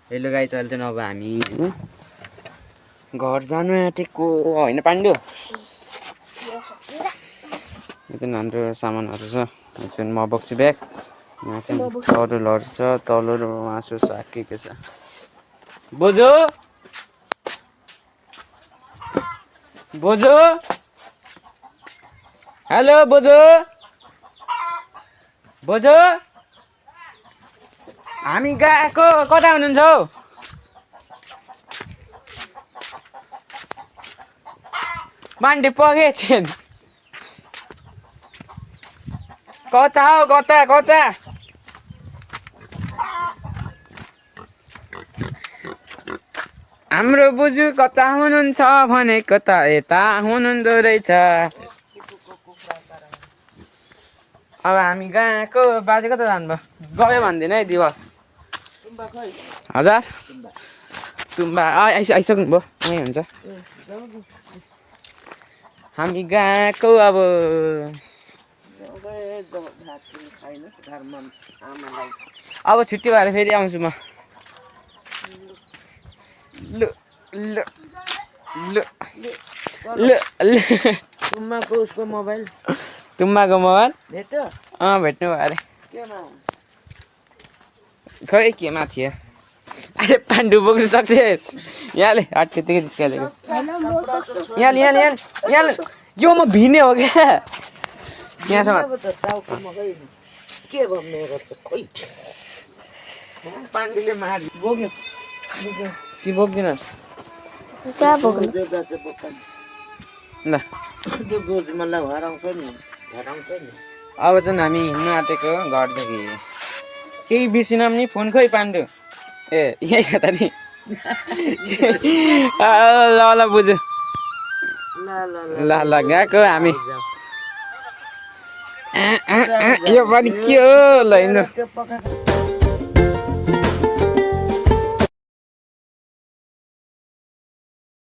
Hello guys, अहिले चाहिँ अब हामी घर जानु आँटेको होइन पाण्डु। यो चाहिँ हाम्रो सामानहरू छ। यो चाहिँ म बोक्छु ब्याग। यहाँ चाहिँ तरुलहरू छ, तरुल मासु साग के छ। बोजू बोजू हेलो बोजू बोजू हामी गएको कता हुनुहुन्छ हौ? मान्छे पगेछन्। कता हौ कता कता? हाम्रो बोजू कता हुनुहुन्छ भने कता यता हुनुहुँदो रहेछ। अब हामी गएको बाजे कता जानुभयो? गयो भन्दैन है दिवस। हजार तुम्बा आइसक्नु भयो, यहीँ हुन्छ। हामी गएको अब छुट्टी भएर फेरि आउँछु म। ल ल ल ल ल तुम्बाको उसको मोबाइल तुम्बाको मोबाइल भेट्यो? भेट्नु भयो अरे। केमा? खै केमा थियो? अरे पाण्डु बोक्नु सक्छेस? यहाँले हट त्यतिकै जिस्काइदिएको। यहाँले यहाँले यहाँले यहाँले यो म भिने हो क्या यहाँसम्म। के भयो मेरो त खोइ। पाण्डुले मारि बोक्यो कि बोक्दिन? कहाँ बोक्नु? ल मलाई हराउँछ नि, हराउँछ नि। अब चाहिँ हामी हिँड्नु आँटेको घरदेखि। केही बिर्सिनौँ नि फोन खोइ पाण्डु। ए यही छ त नि। ल ल बुझ्यो। ल ल गएको हामी। यो पनि के हो ल हिँड्नु।